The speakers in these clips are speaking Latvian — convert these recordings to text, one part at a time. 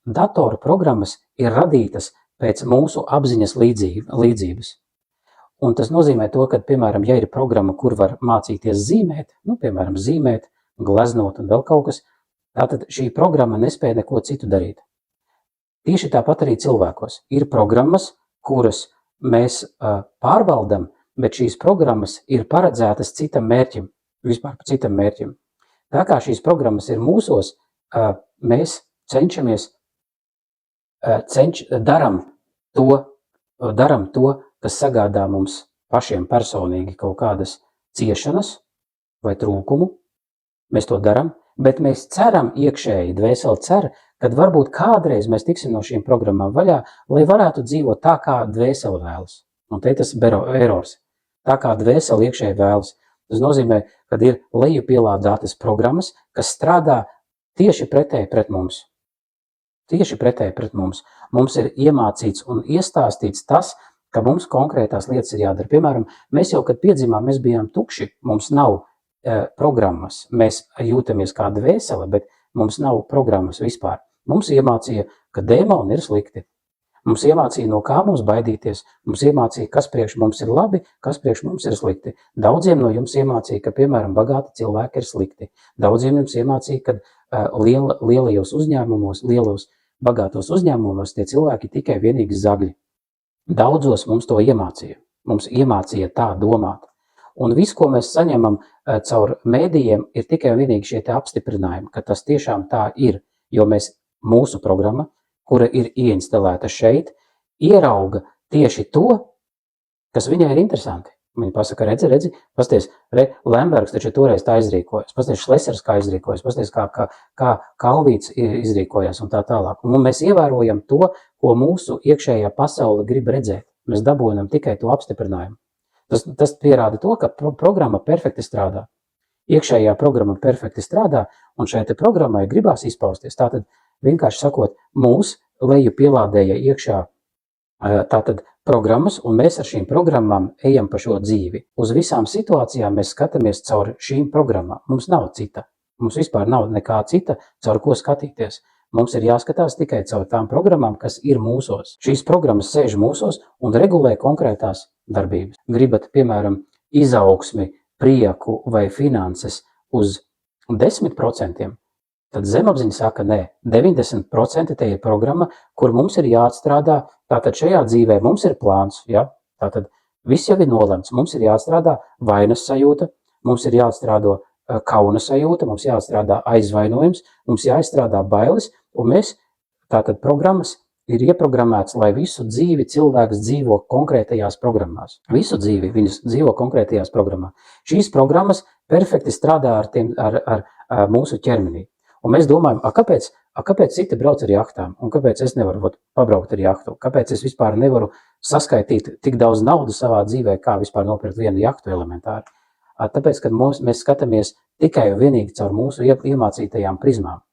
datoru programmas ir radītas pēc mūsu apziņas līdzības. Un tas nozīmē to, ka, piemēram, ja ir programma, kur var mācīties zīmēt, piemēram, zīmēt, gleznot un vēl kaut kas, tātad šī programma nespēja neko citu darīt. Tieši tāpat arī cilvēkos. Ir programmas, kuras mēs pārvaldam, bet šīs programmas ir paredzētas citam mērķim, vispār citam mērķim. Tā kā šīs programmas ir mūsos, mēs cenšamies, daram to, kas sagādā mums pašiem personīgi kaut kādas ciešanas vai trūkumu. Mēs to daram, bet mēs ceram iekšēji, dvēseli cer, kad varbūt kādreiz mēs tiksim no šīm programmām vaļā, lai varētu dzīvot tā, kā dvēseli vēlas. Un te tas erors. Tā kā dvēseli iekšēji vēlas. Tas nozīmē, kad ir lejupielādētas programmas, kas strādā tieši pretēji pret mums. Tieši pretēji pret mums. Mums ir iemācīts un iestāstīts tas, ka mums konkrētās lietas ir jādara. Piemēram, mēs jau, kad piedzimām, mēs bijām tukši, mums nav programmas. Mēs jūtamies kā dvēsele, bet mums nav programmas vispār. Mums iemācīja, ka dēmoni ir slikti. Mums iemācīja, no kā mums baidīties. Mums iemācīja, kas priekš mums ir labi, kas priekš mums ir slikti. Daudziem no jums iemācīja, ka, piemēram, bagāti cilvēki ir slikti. Daudziem jums iemācīja, ka lielajos uzņēmumos, lielos bagātos uzņēmumos tie cilvēki tikai vienīgi zagļi. Daudzos mums to iemācīja. Mums iemācīja tā domāt. Un viss, ko mēs saņemam caur mēdījiem, ir tikai vienīgi šie apstiprinājumi, ka tas tiešām tā ir, jo mūsu programma, kura ir ieinstalēta šeit, ierauga tieši to, kas viņai ir interesanti. Viņa pasaka, redzi, pasties, Lembergs taču toreiz tā izrīkojas, pasties, Šlesers kā izrīkojas, pasties, kā Kalvīts izrīkojas un tā tālāk. Un mēs ievērojam to, ko mūsu iekšējā pasaule grib redzēt. Mēs dabūjam tikai to apstiprinājumu. Tas pierāda to, ka programma perfekti strādā. Iekšējā programma perfekti strādā, un šai te programmai gribās izpausties. Tātad, vienkārši sakot, mūs leju pielādēja iekšā tātad programmas, un mēs ar šīm programmām ejam pa šo dzīvi. Uz visām situācijām mēs skatāmies caur šīm programmām. Mums nav cita. Mums vispār nav nekā cita, caur ko skatīties. Mums ir jāskatās tikai caur tām programmām, kas ir mūsos. Šīs programmas sēž mūsos un regulē konkrētās darbības. Gribat, piemēram, izaugsmi, prieku vai finanses uz 10%, tad zemapziņa saka, nē, 90% te ir programma, kur mums ir jāatstrādā. Tātad šajā dzīvē mums ir plāns, ja? Tātad viss jau ir nolemts. Mums ir jāatstrādā vainas sajūta, mums ir jāatstrādā kauna sajūta, mums jāatstrādā aizvainojums, mums jāizstrādā bailes, un tātad programmas ir ieprogrammēts, lai visu dzīvi cilvēks dzīvo konkrētajās programmās. Visu dzīvi viņas dzīvo konkrētajās programmās. Šīs programmas perfekti strādā ar mūsu ķermenī. Un mēs domājam, kāpēc citi brauc ar jahtām, un kāpēc es nevaru pabraukt ar jahtu, kāpēc es vispār nevaru saskaitīt tik daudz naudu savā dzīvē, kā vispār nopirkt vienu jahtu elementāri. Tāpēc, kad mēs skatāmies tikai un vienīgi caur mūsu iemācītajām prizmām.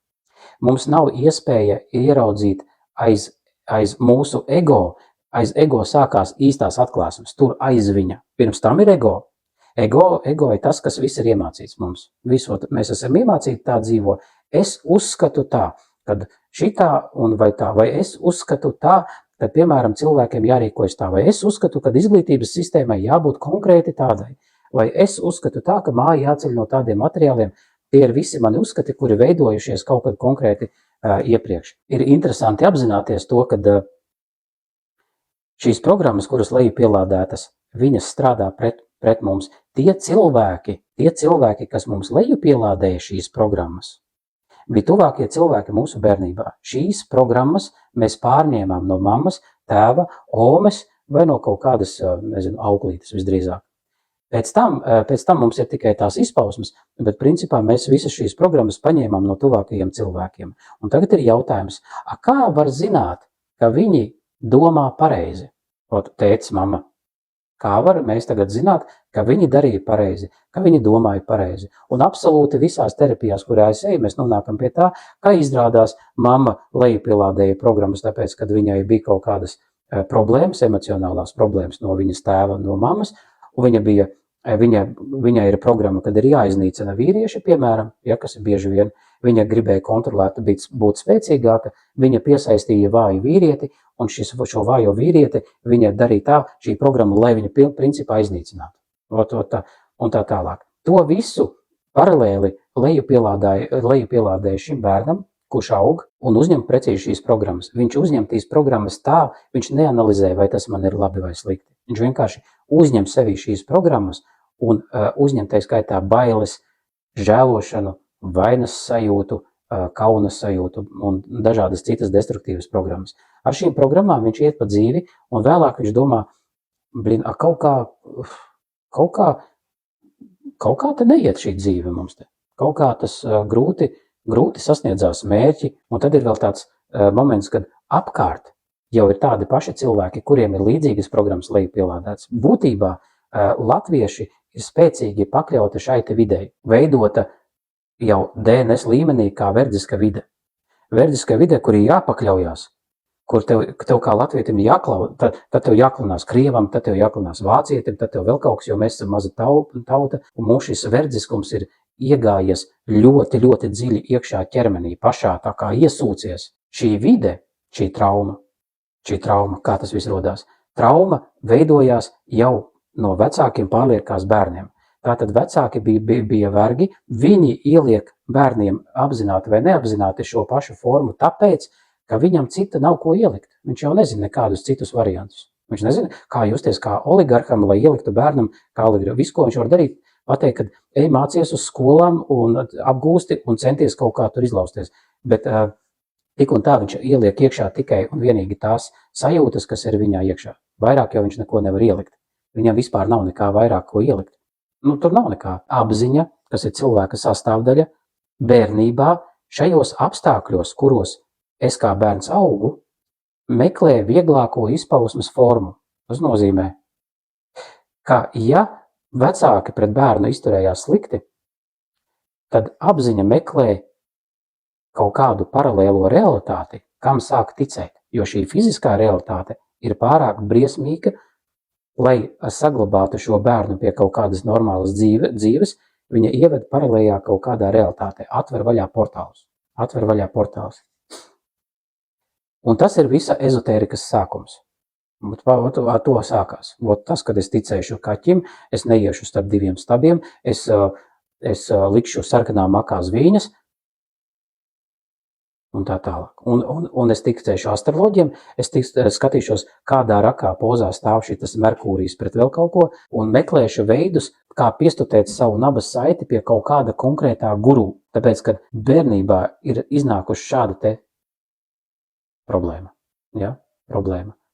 Mums nav iespēja ieraudzīt aiz mūsu ego. Aiz ego sākās īstās atklāsmes, tur aiz viņa. Pirms tam ir ego. Ego ir tas, kas viss ir iemācīts mums. Visot mēs esam iemācīti tā dzīvo. Es uzskatu tā, kad šitā un vai tā, vai es uzskatu tā, kad, piemēram, cilvēkiem jārīkojas tā, vai es uzskatu, kad izglītības sistēmai jābūt konkrēti tādai, vai es uzskatu tā, ka māja jāceļ no tādiem materiāliem. Tie ir visi mani uzskati, kuri veidojušies kaut kad konkrēti iepriekš. Ir interesanti apzināties to, ka šīs programmas, kuras leju pielādētas, viņas strādā pret mums. Tie cilvēki, kas mums leju pielādēja šīs programmas, bija tuvākie cilvēki mūsu bērnībā. Šīs programmas mēs pārņēmām no mammas, tēva, omes vai no kaut kādas, auklītes visdrīzāk. Pēc tam mums ir tikai tās izpausmes, bet principā mēs visas šīs programmas paņēmām no tuvākajiem cilvēkiem. Un tagad ir jautājums, kā var zināt, ka viņi domā pareizi? Tētis, mamma, kā var mēs tagad zināt, ka viņi darīja pareizi, ka viņi domāja pareizi? Un absolūti visās terapijās, kurā es eju, mēs nonākam pie tā, ka izrādās mamma lejupielādēja programmas, tāpēc, kad viņai bija kaut kādas problēmas, emocionālās problēmas no viņas tēva, no mammas, un viņa bija Viņai ir programma, kad ir jāiznīcina vīrieši, piemēram, kas ir bieži vien. Viņa gribēja kontrolēt, būt spēcīgāka, viņa piesaistīja vāju vīrieti, un šo vājo vīrieti viņa darīja tā, šī programma, lai viņa principā iznīcinātu. Un tā tālāk. To visu paralēli lejupielādēja šim bērnam, kurš aug un uzņem precīzi šīs programmas. Viņš uzņem tīs programmas tā, viņš neanalizē, vai tas man ir labi vai slikti. Viņš vienkārši uzņem sevī šīs programmas un uzņem tai skaitā bailes, žēlošanu, vainas sajūtu, kaunas sajūtu un dažādas citas destruktīvas programmas. Ar šīm programmām viņš iet pa dzīvi un vēlāk viņš domā, kaut kā te neiet šī dzīve mums te. Kaut kā tas grūti sasniedzās mērķi, un tad ir vēl tāds moments, kad apkārt jau ir tādi paši cilvēki, kuriem ir līdzīgas programmas lejupielādētas. Būtībā latvieši ir spēcīgi pakļauti šai te videi, veidota jau DNS līmenī kā verdziska vide. Verdziska vide, kur ir jāpakļaujās, kur tev kā latvietim tad tev jāklanās krievam, tad tev jāklanās vācietim, tad tev vēl kaut kas, jo mēs esam maza tauta, un mums šis verdziskums ir iegājies ļoti, ļoti dziļi iekšā ķermenī, pašā tā kā iesūcies. Šī vide, šī trauma, kā tas viss rodās, trauma veidojās jau no vecākiem pārliekās bērniem. Tātad vecāki bija vergi, viņi ieliek bērniem apzināti vai neapzināti šo pašu formu tāpēc, ka viņam cita nav ko ielikt. Viņš jau nezina nekādus citus variantus. Viņš nezina, kā justies kā oligarham, lai ieliktu bērnam kā oligarham. Visu, ko viņš var darīt, pateikt, ka ej mācies uz skolām un apgūsti un centies kaut kā tur izlausties. Bet tik un tā viņš ieliek iekšā tikai un vienīgi tās sajūtas, kas ir viņā iekšā. Vairāk jau viņš neko nevar ielikt. Viņam vispār nav nekā vairāk ko ielikt. Tur nav nekā. Apziņa, kas ir cilvēka sastāvdaļa, bērnībā šajos apstākļos, kuros es kā bērns augu, meklē vieglāko izpausmes formu. Tas nozīmē, ka ja vecāki pret bērnu izturējās slikti, tad apziņa meklē kaut kādu paralēlo realitāti, kam sāk ticēt, jo šī fiziskā realitāte ir pārāk briesmīga, lai saglabātu šo bērnu pie kaut kādas normālas dzīves, viņa ieved paralēlajā kaut kādā realitātē, atver vaļā portālus. Un tas ir visa ezotērikas sākums. Ar to sākās. Tas, kad es ticēšu kaķim, es neiešu starp diviem stabiem, es likšu sarkanā makā zvīņas, un tā tālāk. Un es ticēšu astroloģiem, es skatīšos, kādā rakā pozā stāv šitas Merkūrijs pret vēl kaut ko, un meklēšu veidus, kā piestutēt savu nabas saiti pie kaut kāda konkrētā guru. Tāpēc, kad bērnībā ir iznākuši šāda te problēma. Ja?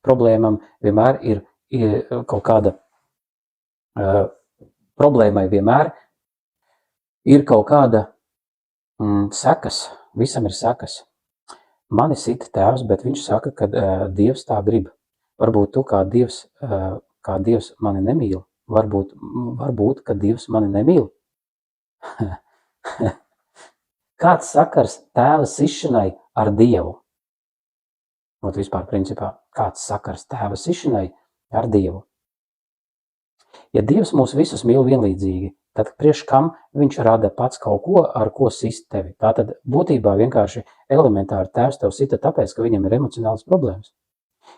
Problēmam vienmēr ir kaut kāda, problēmai vienmēr ir kaut kāda sekas, visam ir sekas. Mani sita tēvs, bet viņš saka, ka Dievs tā grib. Varbūt tu kā Dievs mani nemīl, varbūt, ka Dievs mani nemīl. Kāds sakars tēva sišanai ar Dievu? Vispār principā, kāds sakars tēva sišanai ar Dievu? Ja Dievs mūs visus mīl vienlīdzīgi, tad priekš kam viņš rada pats kaut ko, ar ko sist tevi? Tātad būtībā vienkārši elementāri tēvs tev sita tāpēc, ka viņam ir emocionāls problēmas.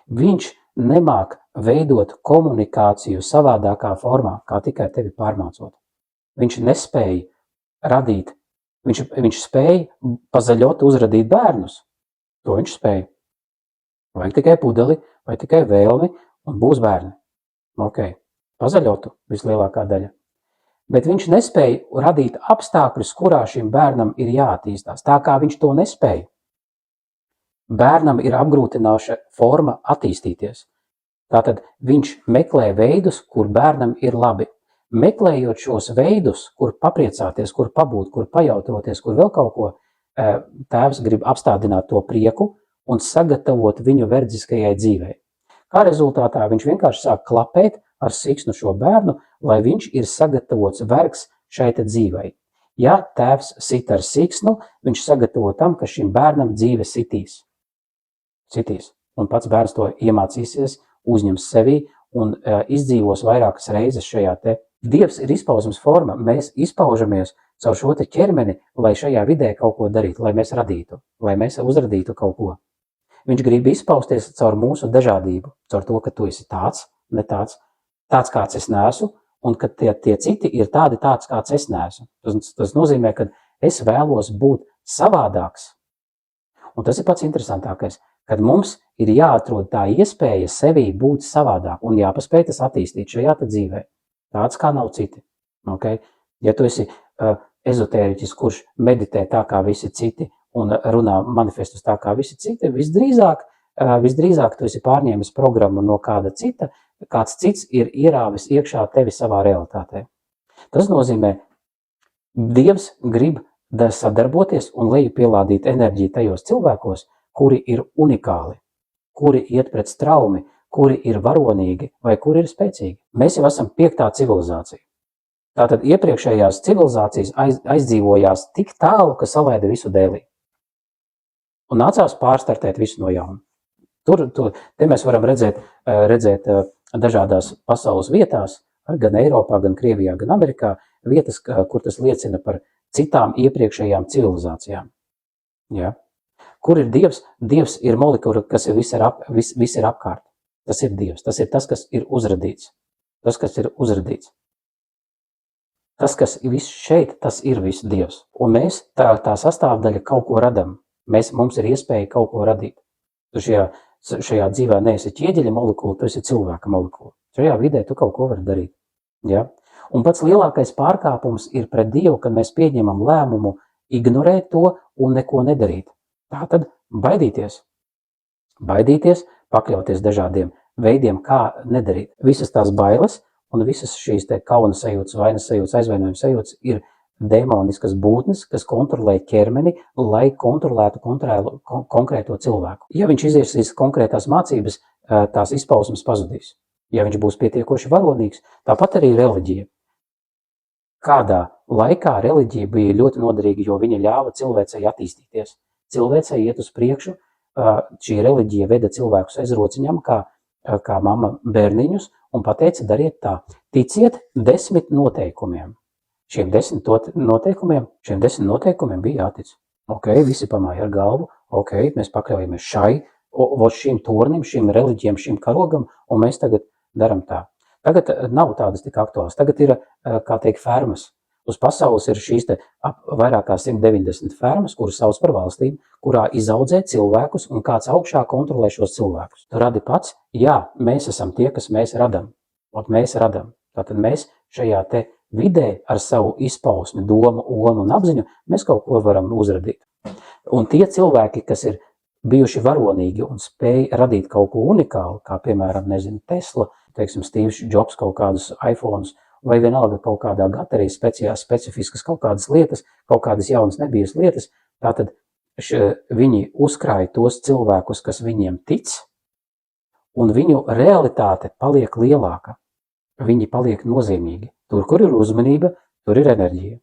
Viņš nemāk veidot komunikāciju savādākā formā, kā tikai tevi pārmācot. Viņš nespēja radīt, viņš spēja pazaļot uzradīt bērnus. To viņš spēja. Vajag tikai pudeli, vai tikai vēlmi, un būs bērni. Pazaļotu vislielākā daļa. Bet viņš nespēja radīt apstākļus, kurā šim bērnam ir jāattīstās, tā kā viņš to nespēja. Bērnam ir apgrūtināša forma attīstīties. Tātad viņš meklē veidus, kur bērnam ir labi. Meklējot šos veidus, kur papriecāties, kur pabūt, kur pajautroties, kur vēl kaut ko, tēvs grib apstādināt to prieku un sagatavot viņu verdziskajai dzīvei. Kā rezultātā viņš vienkārši sāk klapēt ar siksnu šo bērnu, lai viņš ir sagatavots vergs šai te dzīvei. Ja tēvs sit ar siksnu, viņš sagatavo tam, ka šim bērnam dzīve sitīs. Un pats bērns to iemācīsies, uzņems sevī un izdzīvos vairākas reizes šajā te Dievs ir izpausmes forma, mēs izpaužamies caur šo te ķermeni, lai šajā vidē kaut ko darītu, lai mēs radītu, lai mēs uzradītu kaut ko. Viņš grib izpausties caur mūsu dažādību, caur to, ka tu esi tāds, ne tāds, kāds es neesmu, un ka tie citi ir tāds, kāds es neesmu. Tas nozīmē, ka es vēlos būt savādāks. Un tas ir pats interesantākais, kad mums ir jāatrod tā iespēja sevī būt savādāk un jāpaspēj tas attīstīt šajā dzīvē. Tāds kā nav citi. Okay? Ja tu esi ezotēriķis, kurš meditē tā kā visi citi un runā manifestus tā kā visi citi, visdrīzāk tu esi pārņēmis programmu no kāda cita, kāds cits ir ierāvis iekšā tevi savā realitātē. Tas nozīmē, Dievs grib sadarboties un lejupielādīt enerģiju tajos cilvēkos, kuri ir unikāli, kuri iet pret straumi, kuri ir varonīgi vai kuri ir spēcīgi. Mēs jau esam 5. civilizācija. Tātad iepriekšējās civilizācijas aizdzīvojās tik tālu, ka salaida visu dēlī. Un nācās pārstartēt visu no jauna. Te mēs varam redzēt dažādās pasaules vietās, gan Eiropā, gan Krievijā, gan Amerikā, vietas, kur tas liecina par citām iepriekšējām civilizācijām. Ja? Kur ir Dievs? Dievs ir molekula, kas ir viss ir apkārt. Tas ir Dievs. Tas ir tas, kas ir uzradīts. Tas, kas ir uzradīts. Tas, kas ir viss šeit, tas ir viss Dievs. Un mēs tā sastāvdaļa kaut ko radam. Mums ir iespēja kaut ko radīt. Tu šajā dzīvē neesi ķieģeļa molekula, tu esi cilvēka molekula. Šajā vidē tu kaut ko vari darīt. Ja? Un pats lielākais pārkāpums ir pret Dievu, kad mēs pieņemam lēmumu ignorēt to un neko nedarīt. Tātad baidīties, pakļauties dažādiem veidiem, kā nedarīt. Visas tās bailes un visas šīs te kauna sajūtas, vainas sajūtas, aizvainojuma sajūtas ir demoniskas būtnes, kas kontrolē ķermeni, lai kontrolētu konkrēto cilvēku. Ja viņš iziesīs konkrētās mācības, tās izpausmes pazudīs. Ja viņš būs pietiekoši varonīgs, tāpat arī reliģija. Kādā laikā reliģija bija ļoti noderīga, jo viņa ļāva cilvēcei attīstīties. Cilvēcei iet uz priekšu, šī reliģija veda cilvēkus aiz rociņām, kā mamma bērniņus, un pateica, dariet tā. Ticiet 10 noteikumiem. Šiem 10 noteikumiem bija jātic. Ok, visi pamāja ar galvu, ok, mēs pakļaujamies šim tornim, šim reliģijam, šim karogam, un mēs tagad daram tā. Tagad nav tādas tik aktuālas. Tagad ir, kā teikt, fermas. Uz pasaules ir šīs vairāk kā 190 fermas, kuras sauc par valstīm, kurā izaudzē cilvēkus un kāds augšā kontrolē šos cilvēkus. Tu radi pats? Jā, mēs esam tie, kas mēs radam. Mēs radam. Tātad mēs šajā te vidē ar savu izpausmi, domu, omu un apziņu, mēs kaut ko varam uzradīt. Un tie cilvēki, kas ir bijuši varonīgi un spēj radīt kaut ko unikālu, kā piemēram, Tesla, Steve's Jobs kaut kādus iPhones, vai vienalga kaut kādā gatarī specifiskas kaut kādas lietas, kaut kādas jaunas nebijas lietas, tātad viņi uzkrāja tos cilvēkus, kas viņiem tic, un viņu realitāte paliek lielāka. Viņi paliek nozīmīgi. Tur, kur ir uzmanība, tur ir enerģija.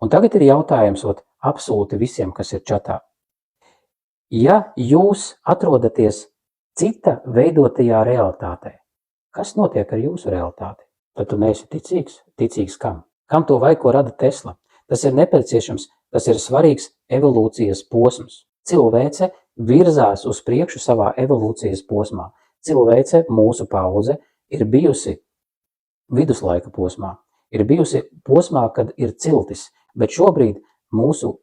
Un tagad ir jautājums absolūti visiem, kas ir čatā. Ja jūs atrodaties cita veidotajā realitātē, kas notiek ar jūsu realitāti? Tad tu neesi ticīgs. Ticīgs kam? Kam to vajag, ko rada Tesla? Tas ir nepieciešams, tas ir svarīgs evolūcijas posms. Cilvēce virzās uz priekšu savā evolūcijas posmā. Cilvēce, mūsu paudze, ir bijusi viduslaika posmā. Ir bijusi posmā, kad ir ciltis, bet šobrīd mūsu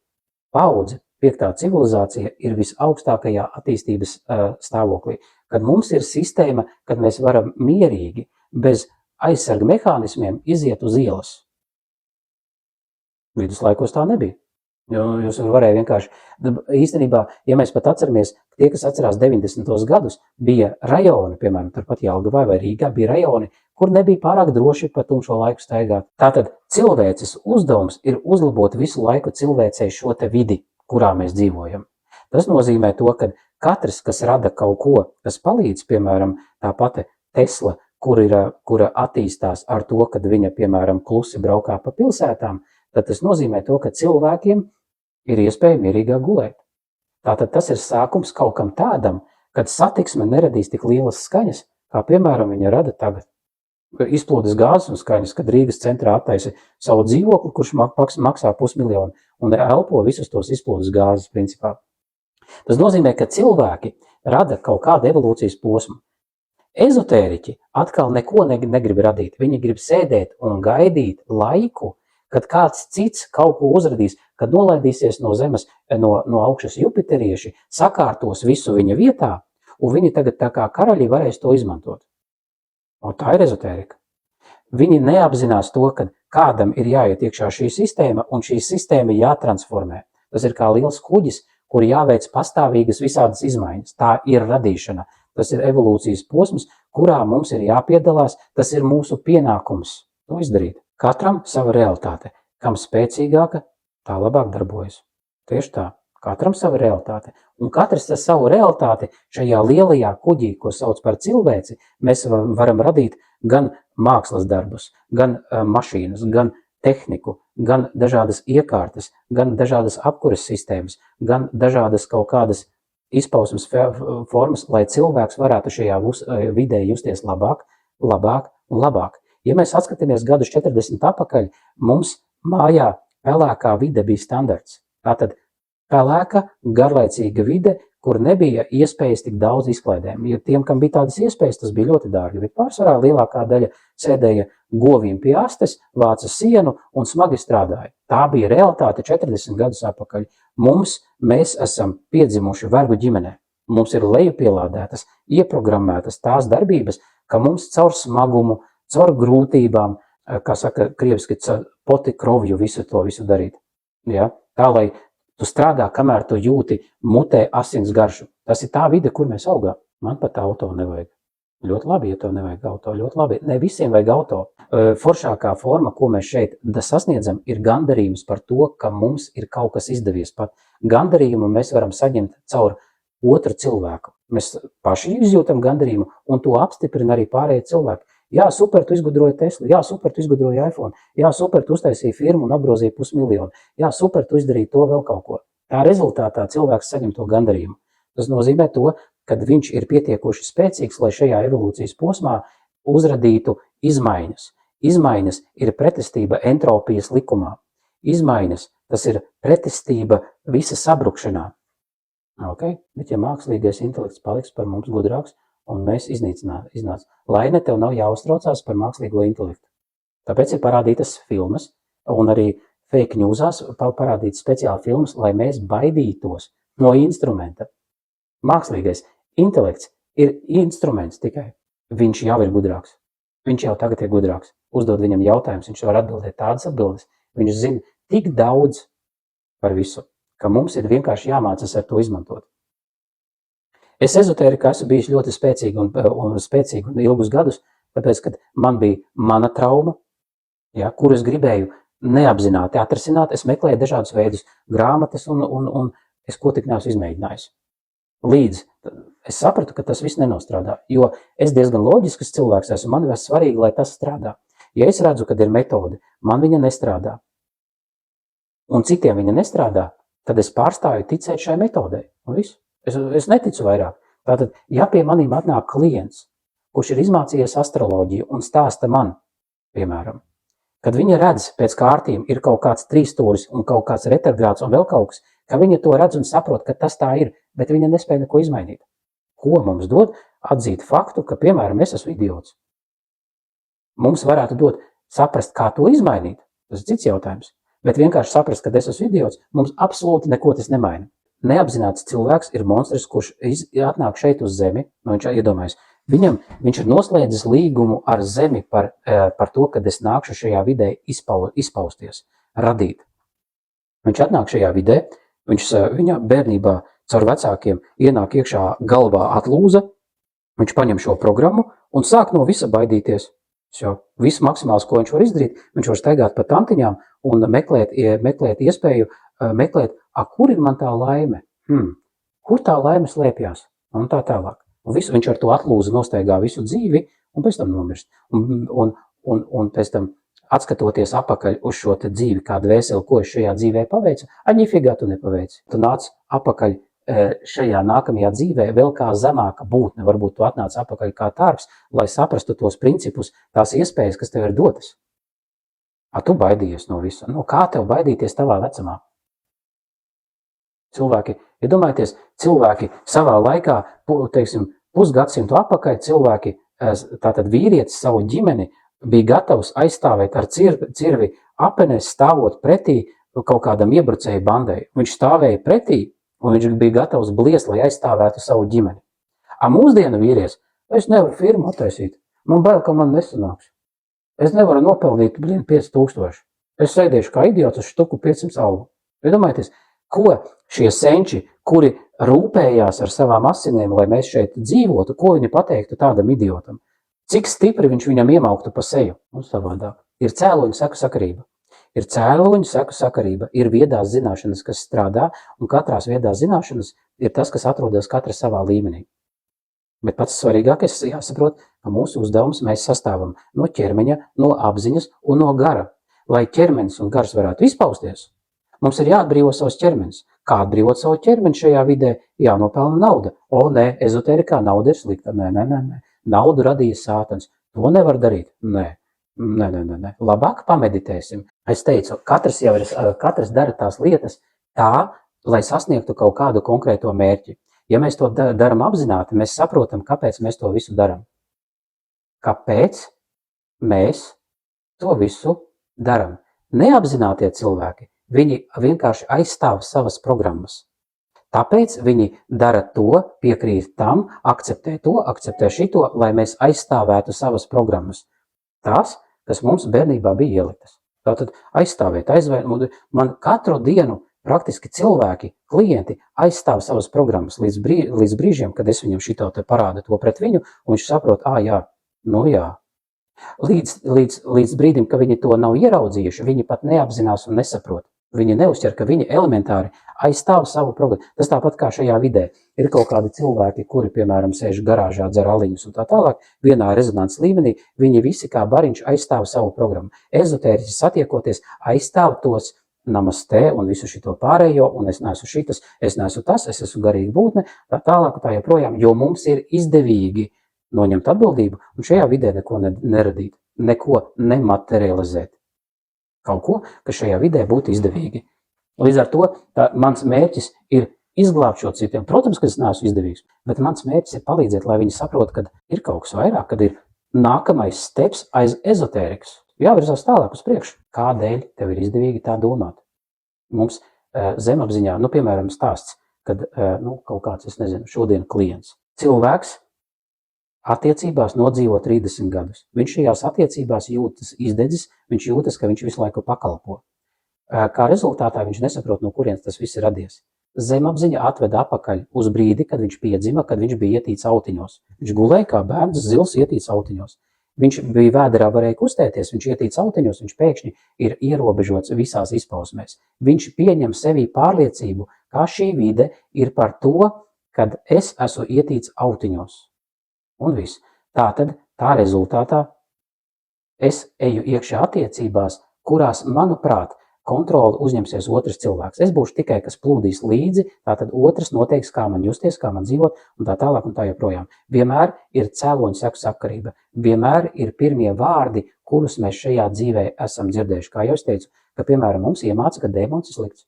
paudze, 5. civilizācija, ir visaugstākajā attīstības stāvoklī. Kad mums ir sistēma, kad mēs varam mierīgi, bez aizsarga mehānismiem iziet uz ielas. Viduslaikos tā nebija. Jūs varēja vienkārši, īstenībā, ja mēs pat atceramies, tie, kas atcerās 90. gadus, bija rajoni, piemēram, turpat Jelgavā vai Rīgā, bija rajoni, kur nebija pārāk droši pa tumšo laiku staigāt. Tātad cilvēces uzdevums ir uzlabot visu laiku cilvēcei šo te vidi, kurā mēs dzīvojam. Tas nozīmē to, ka katrs, kas rada kaut ko, kas palīdz, piemēram, tā pati Tesla, kura attīstās ar to, kad viņa, piemēram, klusi braukā pa pilsētām, tad tas nozīmē to, ka cilvēkiem ir iespēja mierīgāk gulēt. Tātad tas ir sākums kaut kam tādam, kad satiksme neradīs tik lielas skaņas, kā, piemēram, viņa rada tagad. izplūdes gāzes un skaņas, kad Rīgas centrā attaisa savu dzīvokli, kurš maksā 500 000 un elpo visus tos izplūdes gāzes principā. Tas nozīmē, ka cilvēki rada kaut kādu evolūcijas posmu. Ezotēriķi atkal neko negrib radīt. Viņi grib sēdēt un gaidīt laiku, kad kāds cits kaut ko uzradīs, kad nolaidīsies no zemes, no augšas jupiterieši, sakārtos visu viņa vietā, un viņi tagad tā kā karaļi varēs to izmantot. Un tā ir ezotērika. Viņi neapzinās to, ka kādam ir jāiet iekšā šī sistēma, un šī sistēma jātransformē. Tas ir kā liels kuģis, kur jāveic pastāvīgas visādas izmaiņas. Tā ir radīšana. Tas ir evolūcijas posms, kurā mums ir jāpiedalās. Tas ir mūsu pienākums to izdarīt. Katram sava realitāte. Kam spēcīgāka, tā labāk darbojas. Tieši tā. Katram sava realitāte. Un katrs ar savu realitāti šajā lielajā kuģī, ko sauc par cilvēci, mēs varam radīt gan mākslas darbus, gan mašīnas, gan tehniku, gan dažādas iekārtas, gan dažādas apkuras sistēmas, gan dažādas kaut kādas izpausmes formas, lai cilvēks varētu šajā vidē justies labāk un labāk. Ja mēs atskatāmies gadus 40 atpakaļ, mums mājā pelēkā vide bija standarts. Tātad pelēka, garlaicīga vide, kur nebija iespējas tik daudz izklaidēm. Ja tiem, kam bija tādas iespējas, tas bija ļoti dārgi, bet pārsvarā lielākā daļa sēdēja govīm pie astes, vāca sienu un smagi strādāja. Tā bija realitāte 40 gadus atpakaļ. Mēs esam piedzimuši vergu ģimenē. Mums ir lejupielādētas, ieprogrammētas tās darbības, ka mums caur smagumu, caur grūtībām, kā saka krieviski, poti krovju visu darīt. Ja? Tā, lai tu strādā, kamēr tu jūti mutē asins garšu. Tas ir tā vide, kur mēs augām. Man pat auto nevajag. Ļoti labi, ja tev nevajag auto. Ļoti labi. Ne visiem vajag auto. Foršākā forma, ko mēs šeit sasniedzam, ir gandarījums par to, ka mums ir kaut kas izdevies. Pat gandarījumu mēs varam saņemt caur otru cilvēku. Mēs paši izjūtam gandarījumu, un to apstiprina arī pārējie cilvēki. Jā, super, tu izgudroji Teslu, jā, super, tu izgudroji iPhone, jā, super, tu uztaisīji firmu un apgrozīji 500 000, jā, super, tu izdarīji to vēl kaut ko. Tā rezultātā cilvēks saņem to gandarījumu. Tas nozīmē to, ka viņš ir pietiekoši spēcīgs, lai šajā evolūcijas posmā uzradītu izmaiņas. Izmaiņas ir pretestība entropijas likumā. Izmaiņas, tas ir pretestība visa sabrukšanā. Okay? Bet ja mākslīgais intelekts paliks par mums gudrāks, un mēs iznāc. Lai ne tev nav jāuztraucās par mākslīgo intelektu. Tāpēc ir parādītas filmas, un arī fake newsās parādītas speciāli filmas, lai mēs baidītos no instrumenta. Mākslīgais intelekts ir instruments tikai. Viņš jau ir gudrāks. Viņš jau tagad ir gudrāks. Uzdod viņam jautājumus, viņš var atbildēt tādas atbildes. Viņš zina tik daudz par visu, ka mums ir vienkārši jāmācās ar to izmantot. Es ezotērikā esmu bijis ļoti spēcīgi un ilgus gadus, tāpēc, kad man bija mana trauma, ja, kuru es gribēju neapzināti atrisināt, es meklēju dažādus veidus grāmatas un es ko tik neesmu izmēģinājis. Līdz es sapratu, ka tas viss nenostrādā, jo es diezgan loģisks cilvēks esmu, man ir svarīgi, lai tas strādā. Ja es redzu, kad ir metode, man viņa nestrādā, un citiem viņa nestrādā, tad es pārstāju ticēt šai metodei, un viss. Es neticu vairāk. Tātad, ja pie manīm atnāk klients, kurš ir izmācījies astroloģiju un stāsta man, piemēram, kad viņa redz pēc kārtīm ir kaut kāds trīsstūris un kaut kāds retrogrāds un vēl kaut kas, ka viņa to redz un saprot, ka tas tā ir, bet viņa nespēja neko izmainīt. Ko mums dod? Atzīt faktu, ka, piemēram, es esmu idiots. Mums varētu dot saprast, kā to izmainīt. Tas ir cits jautājums. Bet vienkārši saprast, ka es esmu idiots, mums absolūti neko tas nemaina. Neapzināts cilvēks ir monstrs, kurš atnāk šeit uz zemi, viņš iedomājas. Viņš ir noslēdzis līgumu ar zemi par to, kad es nākšu šajā vidē izpausties, radīt. Viņš atnāk šajā vidē, viņa bērnībā caur vecākiem ienāk iekšā galvā atlūza, viņš paņem šo programmu un sāk no visa baidīties. Viss maksimāls, ko viņš var izdarīt, viņš var staigāt pa tantiņām un meklēt iespēju, kur ir man tā laime? Kur tā laime slēpjās? Un tā tālāk. Un viņš ar to atlūzi nostaigā visu dzīvi un pēc tam nomirst. Un pēc tam atskatoties apakaļ uz šo te dzīvi, kādu vēseli, ko es šajā dzīvē paveicu, ņifigā tu nepaveici. Tu nāc apakaļ šajā nākamajā dzīvē vēl kā zemāka būtne, varbūt tu atnāc atpakaļ kā tārps, lai saprastu tos principus, tās iespējas, kas tev ir dotas. Tu baidījies no visa. Kā tev baidīties tavā vecumā? Iedomājieties, cilvēki savā laikā, teiksim, pusgadsimtu atpakaļ, cilvēki, tātad vīrietis savu ģimeni bija gatavs aizstāvēt ar cirvi apenēs, stāvot pretī kaut kādam iebrucēju bandai. Viņš stāvēja pretī, un viņš bija gatavs bliest, lai aizstāvētu savu ģimeni. Mūsdienu vīrietis, es nevaru firmu attaisīt, man bail, ka man nesanāks. Es nevaru nopelnīt 5000. Es sēdēšu kā idiots uz štuku 500 algu. Iedomājieties, ko šie senči, kuri rūpējās ar savām asinīm, lai mēs šeit dzīvotu, ko viņi pateiktu tādam idiotam? Cik stipri viņš viņam iemauktu pa seju? Un savādāk. Ir cēloņu seku sakarība. Ir viedās zināšanas, kas strādā, un katrās viedās zināšanas ir tas, kas atrodas katra savā līmenī. Bet pats svarīgākais jāsaprot, ka mūsu uzdevums mēs sastāvam no ķermeņa, no apziņas un no gara. Lai ķermenis un gars varētu izpausties, mums ir jāatbrīvo savs ķermenis. Kā atbrīvot savu ķermeni šajā vidē? Jānopelna nauda. Nē, ezotērikā nauda ir slikta. Nē. Naudu radīja sātans. To nevar darīt. Nē. Labāk pameditēsim. Es teicu, katrs dara tās lietas tā, lai sasniegtu kaut kādu konkrēto mērķi. Ja mēs to daram apzināti, mēs saprotam, kāpēc mēs to visu daram. Kāpēc mēs to visu daram? Neapzinātie cilvēki, viņi vienkārši aizstāv savas programmas. Tāpēc viņi dara to, piekrīt tam, akceptē šito, lai mēs aizstāvētu savas programmas. Tās, kas mums bērnībā bija ieliktas. Tātad aizstāvēt, man katru dienu praktiski cilvēki, klienti aizstāv savas programmas līdz brīžiem, kad es viņam šito te parādu to pret viņu, un viņš saprot, jā. Līdz brīdim, ka viņi to nav ieraudzījuši, viņi pat neapzinās un nesaprot. Viņi neuzķer, ka viņi elementāri aizstāv savu programmu. Tas tāpat kā šajā vidē. Ir kaut kādi cilvēki, kuri, piemēram, sēž garāžā, dzer aliņus un tā tālāk, vienā rezonances līmenī, viņi visi kā bariņš aizstāv savu programmu. Ezotēriķi satiekoties aizstāv tos namastē un visu šito pārējo, un es neesmu šitas, es neesmu tas, es esmu garīga būtne, tā tālāk un tā joprojām, jo mums ir izdevīgi noņemt atbildību un šajā vidē neko neradīt, neko nematerializēt. Kaut ko, kas šajā vidē būtu izdevīgi. Līdz ar to mans mērķis ir izglābt šo citiem. Protams, ka es neesmu izdevīgs, bet mans mērķis ir palīdzēt, lai viņi saprot, ka ir kaut kas vairāk, kad ir nākamais steps aiz ezotērikas. Jāvirzās tālāk uz priekšu. Kādēļ tev ir izdevīgi tā domāt? Mums zemapziņā, piemēram, stāsts, kad kaut kāds, es nezinu, šodien klients. Cilvēks attiecībās nodzīvo 30 gadus. Viņš šajās attiecībās jūtas izdedzis, viņš jūtas, ka viņš visu laiku pakalpo. Kā rezultātā viņš nesaprot, no kurienes tas viss ir radies. Zemapziņa atveda atpakaļ uz brīdi, kad viņš piedzima, kad viņš bija ietīts autiņos. Viņš gulēja kā bērns zils ietīts autiņos. Viņš bija vēderā, varēja kustēties, viņš ietīts autiņos, viņš pēkšņi ir ierobežots visās izpausmēs. Viņš pieņem sevī pārliecību, kā šī vide ir par to, kad es esmu ietīts autiņos. Un viss. Tātad, tā rezultātā es eju iekšā attiecībās, kurās, manuprāt, kontroli uzņemsies otrs cilvēks. Es būšu tikai, kas plūdīs līdzi, tātad otrs noteiks, kā man justies, kā man dzīvot, un tā tālāk un tā joprojām. Vienmēr ir cēloņu seku sakarība. Vienmēr ir pirmie vārdi, kurus mēs šajā dzīvē esam dzirdējuši. Kā jau es teicu, ka, piemēram, mums iemāca, ka dēmons ir slikts.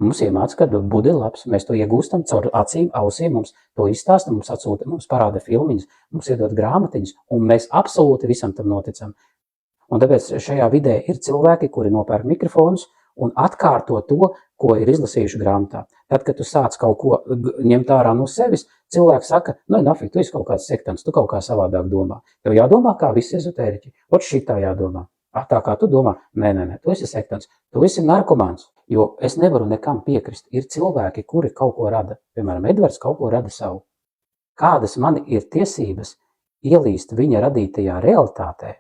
Mums iemāca, ka Buda ir labs, mēs to iegūstam caur acīm, ausīm, mums to izstāsta, mums atsūta, mums parāda filmiņas, mums iedod grāmatiņas, un mēs absolūti visam tam noticam. Un tāpēc šajā vidē ir cilvēki, kuri nopērk mikrofonus un atkārto to, ko ir izlasījuši grāmatā. Tad, kad tu sāc kaut ko ņemt ārā no sevis, cilvēks saka, nafik, tu esi kaut kāds sektants, tu kaut kā savādāk domā. Tev jādomā kā visi ezotēriķi, ot šitā jādomā. Tā kā tu domā, nē, tu esi sektants, tu esi narkomāns, jo es nevaru nekam piekrist. Ir cilvēki, kuri kaut ko rada. Piemēram, Edvards kaut ko rada savu. Kādas man ir tiesības ielīst viņa radītajā realitātē,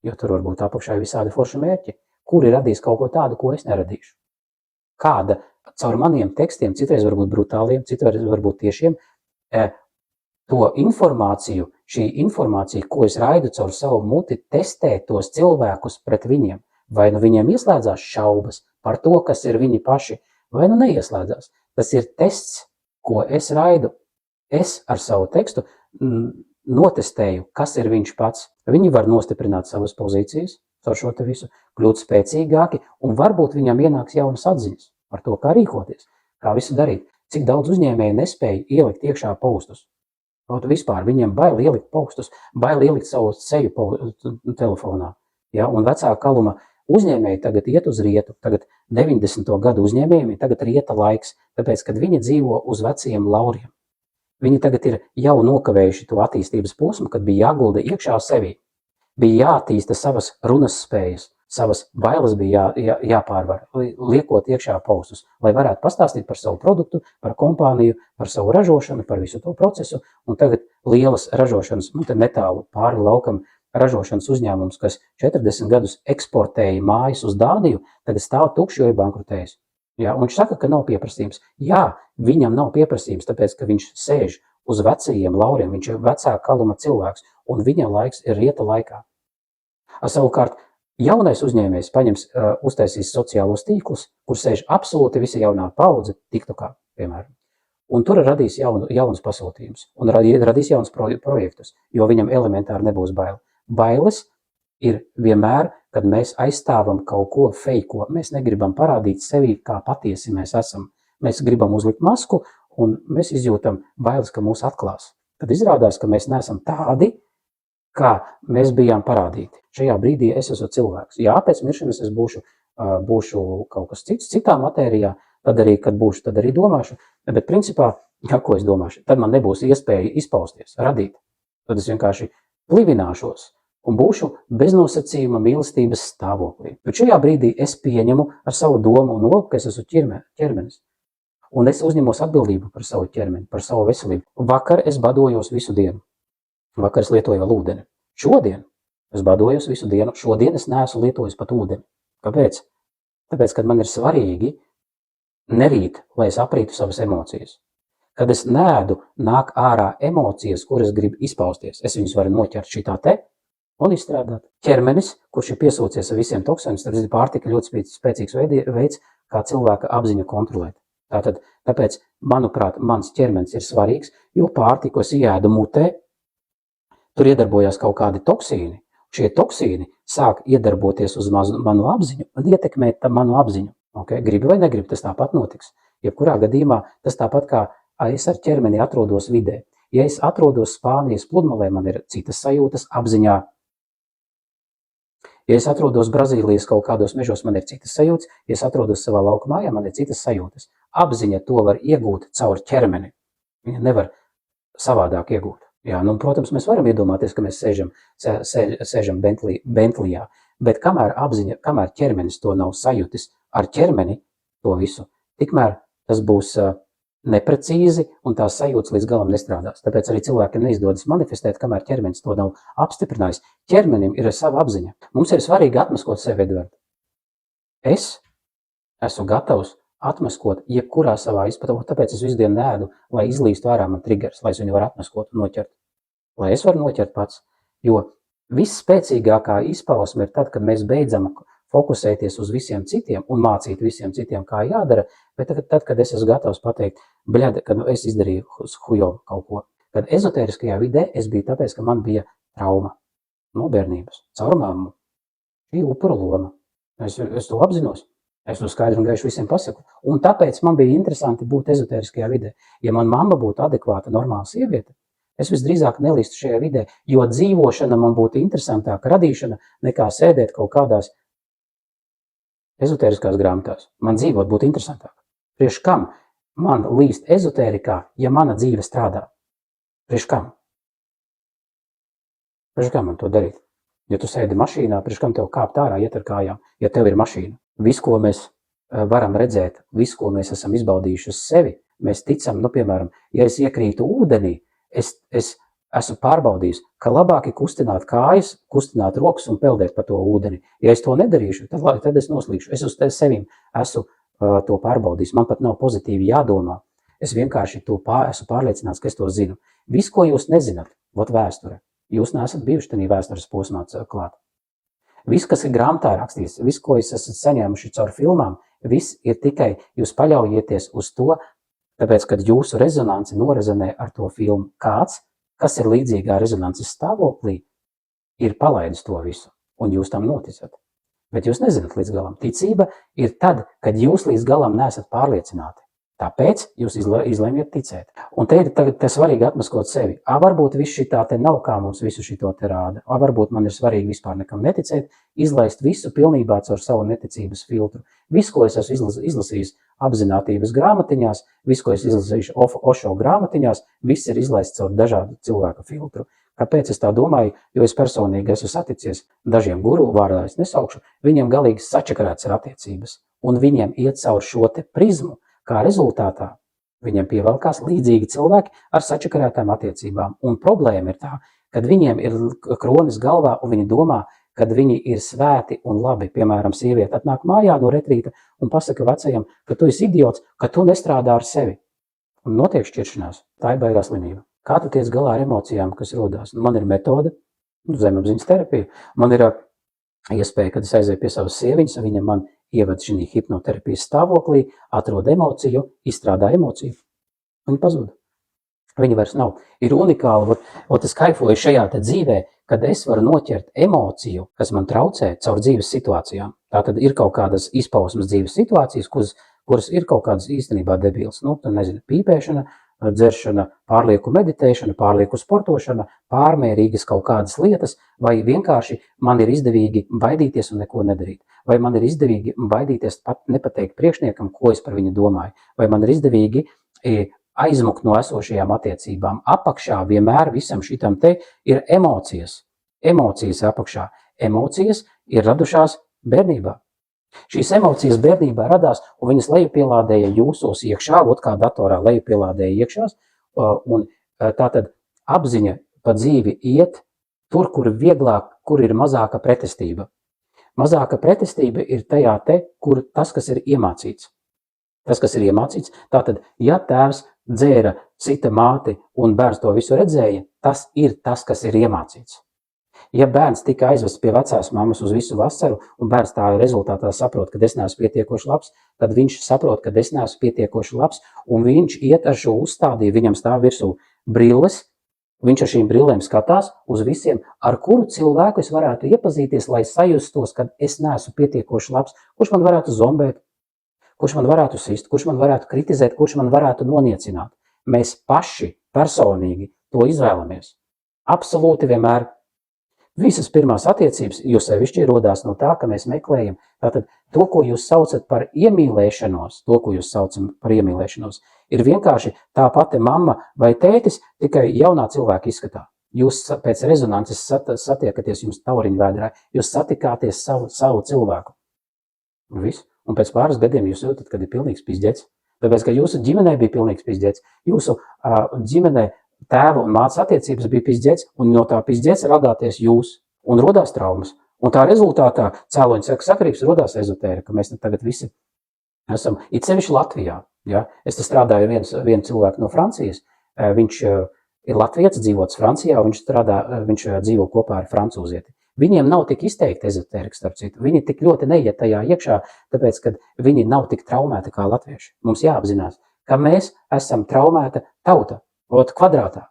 jo tur var būt apakšā visādi forši mērķi, kuri radīs kaut ko tādu, ko es neradīšu. Kāda caur maniem tekstiem, citreiz varbūt brutāliem, citreiz varbūt tiešiem, to informāciju, šī informācija, ko es raidu caur savu muti, testē tos cilvēkus pret viņiem. Vai nu viņiem ieslēdzās šaubas par to, kas ir viņi paši, vai nu neieslēdzās. Tas ir tests, ko es raidu. Es ar savu tekstu notestēju, kas ir viņš pats. Viņi var nostiprināt savas pozīcijas ar šo te visu, kļūt spēcīgāki, un varbūt viņam ienāks jaunas atziņas par to, kā rīkoties, kā visu darīt. Cik daudz uzņēmēji nespēja ielikt iekšā postus. Vispār viņiem bail ielikt postus, bail ielikt savu seju telefonā. Ja? Un vecā kaluma uzņēmēji tagad iet uz rietu, tagad 90. gadu uzņēmējiem ir tagad rieta laiks, tāpēc, kad viņi dzīvo uz veciem lauriem. Viņi tagad ir jau nokavējuši to attīstības posmu, kad bija jāgulda iekšā sevī. Bija jāattīsta savas runas spējas, savas bailes bija jāpārvar, liekot iekšā postus, lai varētu pastāstīt par savu produktu, par kompāniju, par savu ražošanu, par visu to procesu. Un tagad lielas ražošanas, te netālu pāri laukam ražošanas uzņēmums, kas 40 gadus eksportēja mājas uz Dāniju, tagad stāv tukši, jo ir bankrutējis. Ja, un viņš saka, ka nav pieprasījums. Jā, viņam nav pieprasījums, tāpēc, ka viņš sēž uz vecajiem lauriem, viņš ir vecā kaluma cilvēks, un viņa laiks ir rieta laikā. Savukārt, jaunais uzņēmējs uztaisīs sociālos tīklus, kur sēž absolūti visa jaunā paudze, TikTokā, piemēram. Un tur radīs jaunus pasūtījumus, un radīs jaunus projektus, jo viņam elementāri nebūs baili. Bailes ir vienmēr, kad mēs aizstāvam kaut ko feiko. Mēs negribam parādīt sevi, kā patiesi mēs esam. Mēs gribam uzlikt masku, un mēs izjūtam bailes, ka mūs atklās. Tad izrādās, ka mēs neesam tādi, kā mēs bijām parādīti. Šajā brīdī es esmu cilvēks. Jā, pēc miršanas es būšu kaut kas cits, citā matērijā, tad arī, kad būšu, tad arī domāšu. Bet principā, ko es domāšu? Tad man nebūs iespēja izpausties, radīt. Tad es vienkārši plivināšos un būšu beznosacījuma mīlestības stāvoklī. Bet šajā brīdī es pieņemu ar savu domu un nolūku, ka es esmu ķermenis. Un es uzņemos atbildību par savu ķermeni, par savu veselību. Vakar es badojos visu dienu. Vakar es lietoju vēl ūdeni. Šodien es badojos visu dienu. Šodien es neesmu lietojis pat ūdeni. Kāpēc? Tāpēc, kad man ir svarīgi nerīt, lai es aprītu savas emocijas. Kad es nēdu, nāk ārā emocijas, kuras grib izpausties. Es viņus varu noķert šitā te un izstrādāt. Ķermenis, kurš ir piesūcies ar visiem toksinus, tad ir pārtika ļoti spēcīgs veids, kā cilvēka apziņu kontrolēt. Tāpēc, manuprāt, mans ķermenis ir svarīgs, jo pārtiku es ieēdu mutē, tur iedarbojās kaut kādi toksīni. Šie toksīni sāk iedarboties uz manu apziņu un ietekmēt manu apziņu. Okay? Gribi vai negribi, tas tāpat notiks. Jebkurā gadījumā tas tāpat kā es ar ķermeni atrodos vidē. Ja es atrodos Spānijas pludmalē, man ir citas sajūtas apziņā. Ja es atrodos Brazīlijas kaut kādos mežos, man ir citas sajūtas. Ja es atrodos savā lauka mājā, man ir citas sajūtas. Apziņa to var iegūt caur ķermeni. Viņa nevar savādāk iegūt. Jā, protams, mēs varam iedomāties, ka mēs sēžam Bentleyjā, bet kamēr ķermenis to nav sajūtis ar ķermeni to visu, tikmēr tas būs neprecīzi un tās sajūtas līdz galam nestrādās. Tāpēc arī cilvēkiem neizdodas manifestēt, kamēr ķermenis to nav apstiprinājis. Ķermenim ir sava apziņa. Mums ir svarīgi atmaskot sevi, Edvard. Es esmu gatavs atmaskot jebkurā savā izpratnē, tāpēc es visu dienu ēdu, lai izlīstu ārā man triggers, lai es viņu varu atmaskot un noķert. Lai es varu noķert pats, jo visspēcīgākā izpausme ir tad, kad mēs beidzam fokusēties uz visiem citiem un mācīt visiem citiem, kā jādara, bet tad, kad es esmu gatavs pateikt, kad es izdarīju hujo kaut ko. Kad ezotēriskajā vidē es biju tāpēc, ka man bija trauma no bērnības, caur mammu. Šī upura loma. Es to apzinos. Es to skaidri un gaiši visiem pasaku. Un tāpēc man bija interesanti būt ezotēriskajā vidē. Ja man mamma būtu adekvāta, normāla sieviete, es visdrīzāk nelīstu šajā vidē, jo dzīvošana man būtu interesantāka radīšana nekā sēdēt kaut kādās ezotēriskās grāmatās. Man dzīvot būtu interesantāk. Priekš kam man līst ezotērikā, ja mana dzīve strādā? Priekš kam? Priekš kam man to darīt? Ja tu sēdi mašīnā, priekš kam tev kāpt ārā, iet ar kājām, ja tev ir mašīna? Visu, ko mēs varam redzēt, visu, ko mēs esam izbaudījuši uz sevi, mēs ticam, piemēram, ja es iekrītu ūdenī, es esmu pārbaudījis, ka labāk ir kustināt kājas, kustināt rokas un peldēt pa to ūdeni. Ja es to nedarīšu, tad es noslīkšu. Es uz sevim esmu to pārbaudījis. Man pat nav pozitīvi jādomā. Es vienkārši esmu pārliecināts, ka es to zinu. Viss, ko jūs nezināt, vēsture. Jūs neesat bijuši tajā vēstures posmā klāt. Viss, kas ir grāmatā rakstīts, viss, ko jūs esat saņēmuši caur filmām, viss ir tikai jūs paļaujieties uz to, Tāpēc, kad jūsu rezonanci norezonē ar to filmu kāds, kas ir līdzīgā rezonances stāvoklī, ir palaidis to visu, un jūs tam noticat. Bet jūs nezināt līdz galam. Ticība ir tad, kad jūs līdz galam neesat pārliecināti. Tāpēc jūs izlemjat ticēt. Un te ir tagad svarīgi atmaskot sevi. Varbūt viss šitā te nav, kā mums visu šito te rāda. Varbūt man ir svarīgi vispār nekam neticēt, izlaist visu pilnībā caur savu neticības filtru. Visu, ko es esmu izlasījis apzinātības grāmatiņās, visu, ko es izlasījuši Ošo grāmatiņās, viss ir izlaists caur dažādu cilvēku filtru. Kāpēc es tā domāju? Jo es personīgi esmu saticies dažiem guru, vārdā es nesaukšu, viņiem galīgi sačakarēts ir attiecības. Un viņiem iet caur šo te prizmu. Kā rezultātā viņiem pievelkās līdzīgi cilvēki ar sačakarētām attiecībām. Un problēma ir tā, kad viņiem ir kronis galvā un viņi domā, kad viņi ir svēti un labi. Piemēram, sieviete atnāk mājā no retrīta un pasaka vecajam, ka tu esi idiots, ka tu nestrādā ar sevi. Un notiek šķiršanās. Tā ir baigā slimība. Kā tu tiec galā ar emocijām, kas rodās? Man ir metode, zemapziņas terapija. Man ir iespēja, kad es aizēju pie savas sieviņas, viņa man ieved šī hipnoterapijas stāvoklī, atrod emociju, izstrādā emociju. Viņa pazūd. Viņa vairs nav. Ir unikāli, es kaifoju šajā te dzīvē, kad es varu noķert emociju, kas man traucē caur dzīves situācijām. Tātad ir kaut kādas izpausmes dzīves situācijas, kuras ir kaut kādas īstenībā debīlas. Pīpēšana, dzeršana, pārlieku meditēšana, pārlieku sportošana, pārmērīgas kaut kādas lietas, vai vienkārši man ir izdevīgi baidīties un neko nedarīt. Vai man ir izdevīgi baidīties pat nepateikt priekšniekam, ko es par viņu domāju. Vai man ir izdevīgi aizmukt no esošajām attiecībām. Apakšā vienmēr visam šitam te ir emocijas. Emocijas apakšā. Emocijas ir radušās bērnībā. Šīs emocijas bērnībā radās, un viņas lejupielādēja jūsos iekšā, kā datorā lejupielādēja iekšās, un tātad apziņa pa dzīvi iet tur, kur vieglāk, kur ir mazāka pretestība. Mazāka pretestība ir tajā te, kur tas, kas ir iemācīts. Tas, kas ir iemācīts, tātad, ja tēvs dzēra cita māti un bērns to visu redzēja, tas ir tas, kas ir iemācīts. Ja bērns tika aizvests pie vecās mammas uz visu vasaru, un bērns tā rezultātā saprot, ka es neesmu pietiekoši labs, tad viņš saprot, ka es neesmu pietiekoši labs, un viņš iet ar šo uzstādīju, viņam stāv virsū brilles, viņš ar šīm brillēm skatās uz visiem, ar kuru cilvēku es varētu iepazīties, lai sajustos, ka es neesmu pietiekoši labs, kurš man varētu zombēt, kurš man varētu sist, kurš man varētu kritizēt, kurš man varētu noniecināt. Mēs paši personīgi to izvēlamies. Absolūti vienmēr. Visas pirmās attiecības, jo sevišķi rodās no tā, ka mēs meklējam. Tātad to, ko jūs saucat par iemīlēšanos, ir vienkārši tā pati mamma vai tētis, tikai jaunā cilvēka izskatā. Jūs pēc rezonances satiekaties jums tauriņu vēdrā, jūs satikāties savu cilvēku. Un viss. Un pēc pāris gadiem jūs jūtat, kad ir pilnīgs pizdzets. Tāpēc, ka jūsu ģimenē bija pilnīgs pizdzets. Jūsu ģimenē tēva un mātes attiecības bija pizdzets, un no tā pizdzets radāties jūs, un rodās traumas. Un tā rezultātā cēloņu sakarības rodās ezotērika. Mēs tagad visi esam, it sevišķi Latvijā. Ja? Es te strādāju vienu cilvēku no Francijas, viņš ir latvietis, dzīvots Francijā, viņš dzīvo kopā ar francūzieti. Viņiem nav tik izteikti ezotērika, starp citu. Viņi tik ļoti neiet tajā iekšā, tāpēc, ka viņi nav tik traumēti kā latvieši. Mums jāapzinās, ka mēs esam traumēta tauta. Kvadrātā.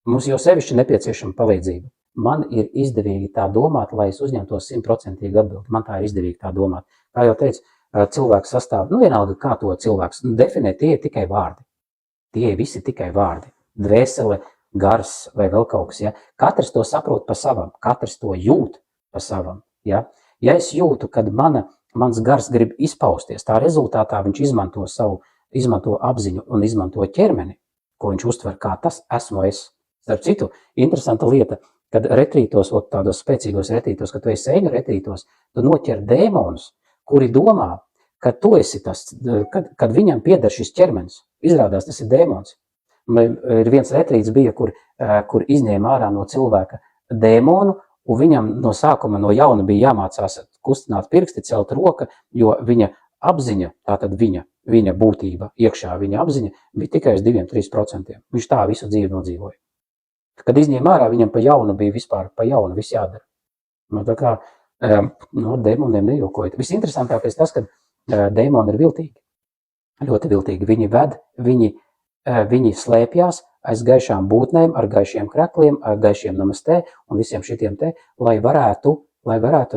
Mums jau sevišķi nepieciešama palīdzība. Man ir izdevīgi tā domāt, lai es uzņemtos 100% atbildi. Man tā ir izdevīgi tā domāt. Kā jau teicu, cilvēks sastāv, vienalga kā to cilvēks definē, tie ir tikai vārdi. Tie ir visi tikai vārdi. Dvēsele, gars vai vēl kaut kas. Ja? Katrs to saprot pa savam, katrs to jūt pa savam. Ja, ja es jūtu, kad mans gars grib izpausties, tā rezultātā viņš izmanto apziņu un izmanto ķermeni, ko viņš uztver kā tas esmu es. Starp citu, interesanta lieta, kad retrītos, tādos spēcīgos retrītos, kad tu esi eņu retrītos, tu noķer dēmonus, kuri domā, ka tu esi tas, kad viņam pieder šis ķermenis. Izrādās, tas ir dēmons. Ir viens retrīts bija, kur izņēma ārā no cilvēka dēmonu, un viņam no sākuma no jauna bija jāmācās kustināt pirksti, celt roka, jo viņa apziņa, tātad viņa būtība, iekšā viņa apziņa bija tikai uz 2-3%. Viņš tā visu dzīvi nodzīvoja. Kad izņēma ārā, viņam pa jaunu bija vispār pa jaunu viss jādara. Tā kā dēmoniem nejokojiet. Visinteresantākais tas, ka dēmoni ir viltīgi. ļoti viltīgi. Viņi slēpjās aiz gaišām būtnēm, ar gaišiem krekliem, ar gaišiem namastē un visiem šitiem te, lai varētu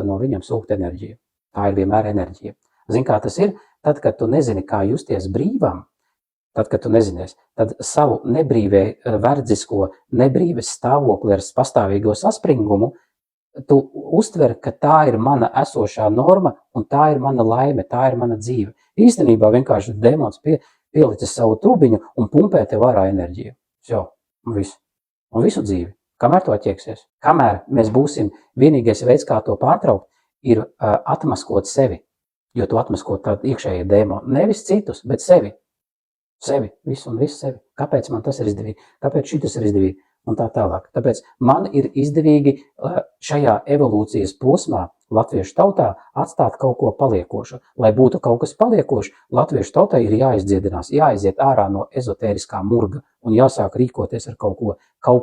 no viņiem sūkt enerģiju. Tā ir vienmēr enerģija. Zini, kā tas ir? Tad, kad tu nezini, kā justies brīvam, tad, kad tu nezinies, tad savu verdzisko nebrīves stāvokli ar pastāvīgo saspringumu, tu uztver, ka tā ir mana esošā norma un tā ir mana laime, tā ir mana dzīve. Īstenībā vienkārši demons pielicis savu trubiņu un pumpē tev ārā enerģiju. Un visu. Un visu dzīvi. Kamēr to ķieksies? Kamēr mēs būsim, vienīgais veids, kā to pārtraukt, ir atmaskot sevi. Jo tu atmasko tādu iekšējie dēmoni. Nevis citus, bet sevi. Sevi, visu un visu sevi. Kāpēc man tas ir izdevīgi? Kāpēc šitas ir izdevīgi? Un tā tālāk. Tāpēc man ir izdevīgi šajā evolūcijas posmā latviešu tautā atstāt kaut ko paliekošu. Lai būtu kaut kas paliekošs, latviešu tautai ir jāizdziedinās, jāiziet ārā no ezotēriskā murga un jāsāk rīkoties ar kaut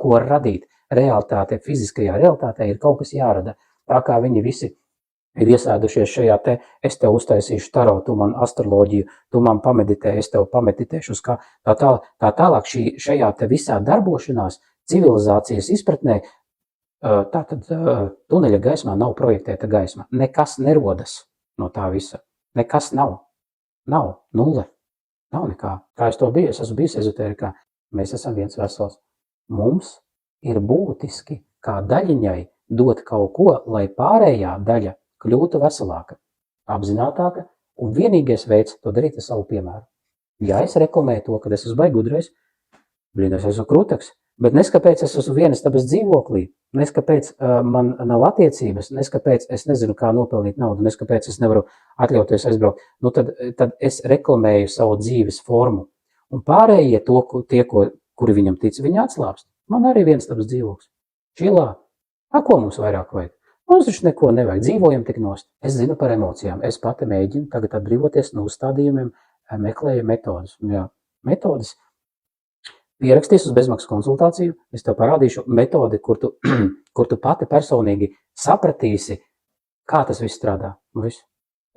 ko radīt. Realitāte, fiziskajā realitātē ir kaut kas jārada. Tā kā viņi visi ir iesēdušies šajā te, es tev uztaisīšu taro, tu man astroloģiju, tu man pameditē, es tev pameditēšu uz kā. Tā tālāk šajā te visā darbošanās, civilizācijas izpratnē, tātad tuneļa gaismā nav projektēta gaisma. Nekas nerodas no tā visa. Nekas nav. Nav. Nulle. Nav nekā. Kā es to biju, es esmu bijis ezotērikā. Mēs esam viens vesels. Mums ir būtiski kā daļiņai dot kaut ko, lai pārējā daļa kļūtu veselāka, apzinātāka, un vienīgais veids to darīt ar savu piemēru. Ja es reklamēju to, kad es esmu baigudrais, es esmu krūtaks, bet neskapēc es esmu vienistabas dzīvoklī, neskapēc man nav attiecības, neskapēc es nezinu, kā nopelnīt naudu, neskapēc es nevaru atļauties aizbraukt, tad es reklamēju savu dzīves formu. Un pārējie kuri viņam tic, viņi atslāpst. Man arī vienistabas dzīvoklis. Čilā. Ko mums vairāk vajag? Mums taču neko nevajag, dzīvojam tik nost. Es zinu par emocijām, es pati mēģinu tagad atbrīvoties no uzstādījumiem, meklēju metodas. Metodas pierakstīs uz bezmaksas konsultāciju, es tev parādīšu metodi, kur tu pati personīgi sapratīsi, kā tas viss strādā. Visu.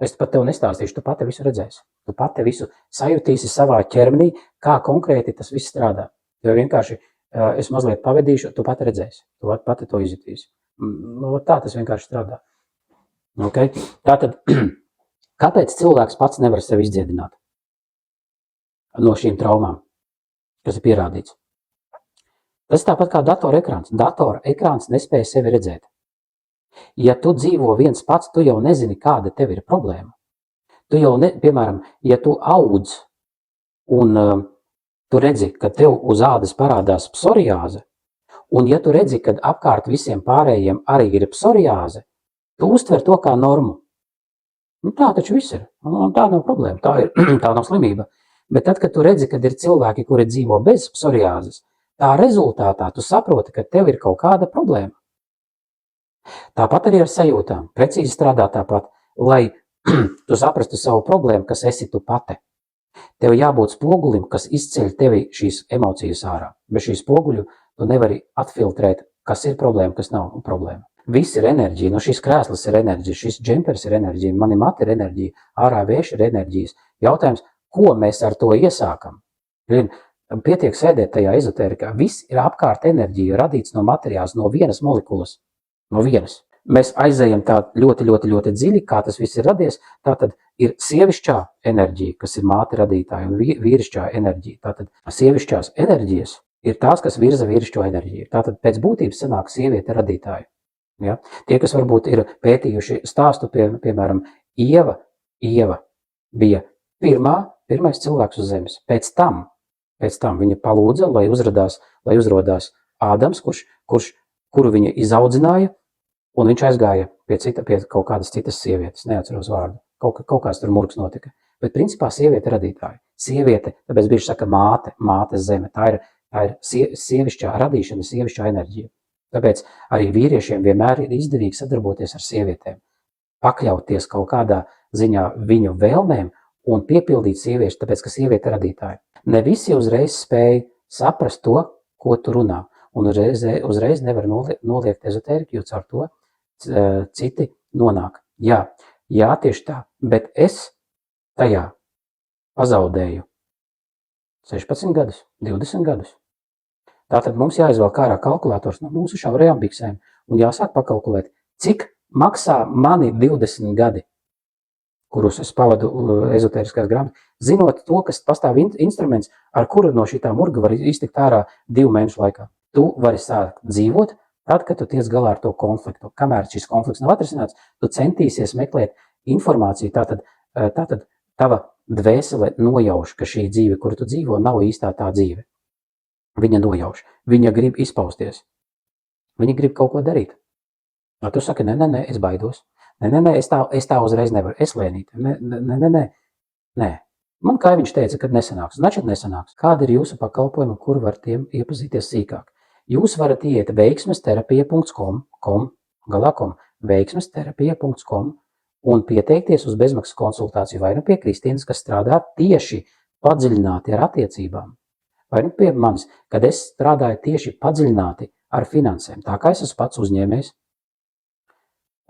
Es pat tev nestāstīšu, tu pati visu redzēsi. Tu pati visu sajutīsi savā ķermenī, kā konkrēti tas viss strādā. Jo vienkārši es mazliet pavedīšu, tu pati redzēsi, tu pati to izjutīsi. Tā tas vienkārši strādā. Okay? Tātad, kāpēc cilvēks pats nevar sevi izdziedināt no šīm traumām, kas ir pierādīts? Tas tāpat kā datora ekrāns. Datora ekrāns nespēja sevi redzēt. Ja tu dzīvo viens pats, tu jau nezini, kāda tev ir problēma. Tu jau, piemēram, ja tu audz un tu redzi, ka tev uz ādas parādās psoriāze, un ja tu redzi, ka apkārt visiem pārējiem arī ir psoriāze, tu uztver to kā normu. Tā taču viss ir. Tā nav problēma, tā nav slimība. Bet tad, kad tu redzi, kad ir cilvēki, kuri dzīvo bez psoriāzes, tā rezultātā tu saproti, ka tev ir kaut kāda problēma. Tāpat arī ar sajūtām. Precīzi strādā tāpat, lai tu saprastu savu problēmu, kas esi tu pati. Tev jābūt spogulim, kas izceļ tevi šīs emocijas ārā. Bez šī spoguļu tu nevari atfiltrēt, kas ir problēma, kas nav problēma. Viss ir enerģija, no šīs krēslas ir enerģija, šis džempers ir enerģija, mani mati ir enerģija, ārā vējš ir enerģijas. Jautājums, ko mēs ar to iesākam? Pietiek sēdēt tajā ezotērikā. Viss ir apkārt enerģija, radīts no materiāls, no vienas molekulas. No vienas. Mēs aizējam tā ļoti, ļoti, ļoti dziļi, kā tas viss ir radies. Tātad ir sievišķā enerģija, kas ir māte radītāja, un vīrišķā enerģija. Tātad sievišķās enerģijas ir tās, kas virza vīrišķo enerģiju. Tātad pēc būtības sanāk sieviete radītāja. Ja? Tie, kas varbūt ir pētījuši stāstu, piemēram, Ieva bija pirmais cilvēks uz zemes. Pēc tam viņa palūdza, lai uzrodās Ādams, kuru viņa izaudzināja, un viņš aizgāja pie kaut kādas citas sievietes, neatceros vārdu. Kaut kāds tur murgs notika. Bet principā sieviete radītāja. Sieviete, tāpēc bieži saka mātes zeme. Tā ir sievišķā radīšana, sievišķā enerģija. Tāpēc arī vīriešiem vienmēr ir izdevīgi sadarboties ar sievietēm. Pakļauties kaut kādā ziņā viņu vēlmēm un piepildīt sieviešu, tāpēc, ka sieviete ir radītāja. Ne visi uzreiz spēja saprast to, ko tu runā. Un uzreiz nevar noliegt ezotēriku, jo caur to citi nonāk. Jā, tieši tā, bet es tajā pazaudēju 16 gadus, 20 gadus. Tātad mums jāizvelk ārā kalkulators no mūsu šaurajām biksēm un jāsāk pakalkulēt, cik maksā mani 20 gadi, kurus es pavadu ezotēriskās grāmatas, zinot to, kas pastāv instruments, ar kuru no šitā murga var iztikt ārā 2 mēnešu laikā. Tu vari sākt dzīvot tad, kad tu tiec galā ar to konfliktu. Kamēr šis konflikts nav atrisināts, tu centīsies meklēt informāciju. Tātad tava dvēsele nojauš, ka šī dzīve, kuru tu dzīvo, nav īstā tā dzīve. Viņa nojauš, viņa grib izpausties, viņa grib kaut ko darīt. Un tu saki, nē, es baidos, nē, es tā uzreiz nevaru, es lēnīti, nē. Man kaimiņš teica, ka nesanāks, значит nesanāks. Kāda ir jūsu pakalpojumi, kur var tiem iepazīties sīkāk? Jūs varat iet veiksmesterapija.com, veiksmesterapija.com un pieteikties uz bezmaksas konsultāciju vai nu pie Kristīnas, kas strādā tieši padziļināti ar attiecībām. Vai nu pie manis, kad es strādāju tieši padziļināti ar finansēm, tā kā es esmu pats uzņēmējs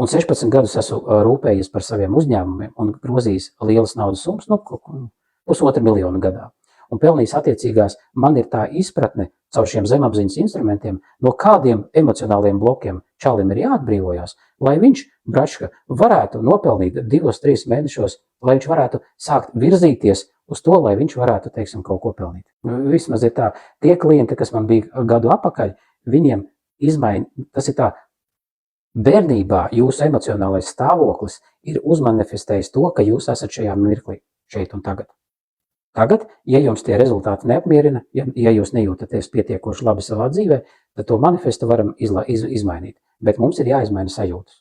un 16 gadus esmu rūpējies par saviem uzņēmumiem un grozījis lielas naudas summas, 1,5 miljonu gadā. Un pelnījis attiecīgās, man ir tā izpratne caur šiem zemapziņas instrumentiem, no kādiem emocionāliem blokiem čalim ir jāatbrīvojās, lai viņš, bračka, varētu nopelnīt 2-3 mēnešos, lai viņš varētu sākt virzīties uz to, lai viņš varētu, teiksim, kaut ko pelnīt. Vismaz ir tā, tie klienti, kas man bija gadu atpakaļ, viņiem tas ir tā, bērnībā jūsu emocionālais stāvoklis ir uzmanifestējis to, ka jūs esat šajā mirklī, šeit un tagad. Tagad, ja jums tie rezultāti neapmierina, ja jūs nejūtaties pietiekoši labi savā dzīvē, tad to manifestu varam izmainīt, bet mums ir jāizmaina sajūtas.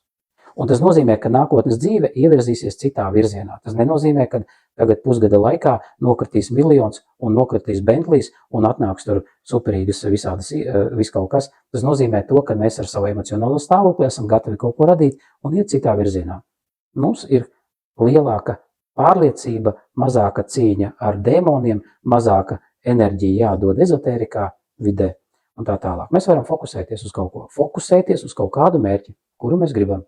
Un tas nozīmē, ka nākotnes dzīve ievirzīsies citā virzienā. Tas nenozīmē, ka tagad pusgada laikā nokritīs miljons un nokritīs Bentlijs un atnāks tur superīgas visādas viskaut kas. Tas nozīmē to, ka mēs ar savu emocionālo stāvokli esam gatavi kaut ko radīt un iet citā virzienā. Mums ir lielāka pārliecība, mazāka cīņa ar dēmoniem, mazāka enerģija jādod ezotērikā vidē un tā tālāk. Mēs varam fokusēties uz kaut ko, fokusēties uz kaut kādu mērķi, kuru mēs gribam.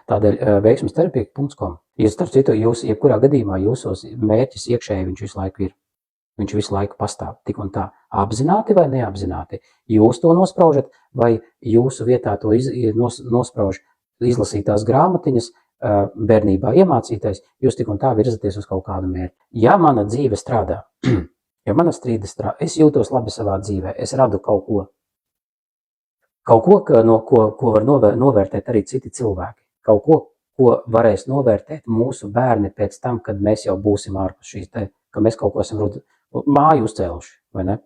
Tādēļ veiksmesterapija.com. Ja starp citu, jūs jebkurā gadījumā jūsos mērķis iekšēji viņš visu laiku ir. Viņš visu laiku pastāv, tik un tā. Apzināti vai neapzināti. Jūs to nospraužat vai jūsu vietā to nosprauž izlasītās grāmatiņas, bērnībā iemācītais, jūs tik un tā virzaties uz kaut kādu mērķi. Ja mana dzīve strādā, ja mana strīde strādā, es jūtos labi savā dzīvē, es radu kaut ko, ko var novērtēt arī citi cilvēki. Kaut ko varēs novērtēt mūsu bērni pēc tam, kad mēs jau būsim ārpus šīs te, ka mēs kaut ko esam māju uzcēluši, vai ne?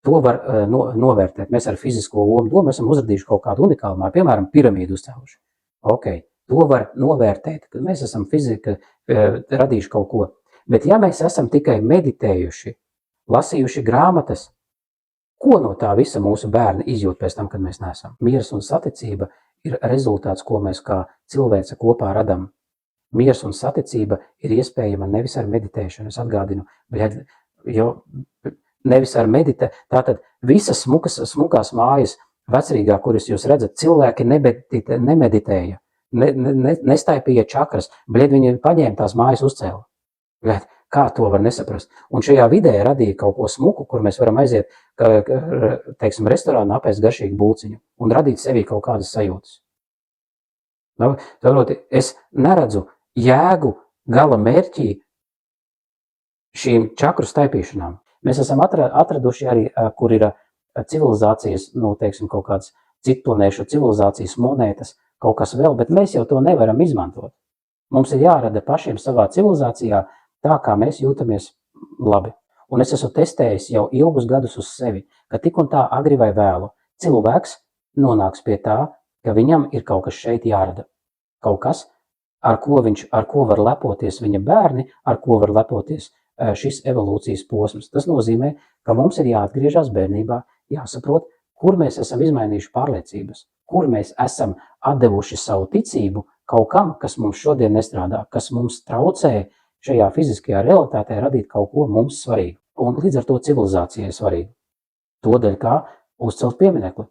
To var novērtēt. Mēs ar fizisko domu esam uzradījuši kaut kādu unikālu māju, piemēram, piramīdu uzcēluši. Ok, to var novērtēt, kad mēs esam fizika radījuši kaut ko. Bet ja mēs esam tikai meditējuši, lasījuši grāmatas, ko no tā visa mūsu bērni izjūt pēc tam, kad mēs neesam? Miers un saticība ir rezultāts, ko mēs kā cilvēce kopā radam. Miers un saticība ir iespējama nevis ar meditēšanu, es atgādinu, nevis ar tātad visas smukās mājas vecrīgā, kuras jūs redzat, cilvēki nemeditēja, nestaipīja čakras, viņi paņēma tās mājas uzcēla. Kā to var nesaprast? Un šajā vidē radīja kaut ko smuku, kur mēs varam aiziet, teiksim, restorānā apēst garšīgu būciņu un radīt sevī kaut kādas sajūtas. Es neredzu jēgu gala mērķī šīm čakru staipīšanām. Mēs esam atraduši arī, kur ir civilizācijas, teiksim, kaut kādas citplanēšu civilizācijas monētas, kaut kas vēl, bet mēs jau to nevaram izmantot. Mums ir jārada pašiem savā civilizācijā tā, kā mēs jūtamies labi. Un es esmu testējis jau ilgus gadus uz sevi, ka tik un tā agri vai vēlu cilvēks nonāks pie tā, ka viņam ir kaut kas šeit jārada. Kaut kas, ar ko var lepoties viņa bērni, ar ko var lepoties šis evolūcijas posms. Tas nozīmē, ka mums ir jāatgriežas bērnībā, jāsaprot, kur mēs esam izmainījuši pārliecības, kur mēs esam atdevuši savu ticību kaut kam, kas mums šodien nestrādā, kas mums traucē šajā fiziskajā realitātē radīt kaut ko mums svarīgu. Un līdz ar to civilizācijai svarīgu. Todēļ kā uzcelt pieminekli.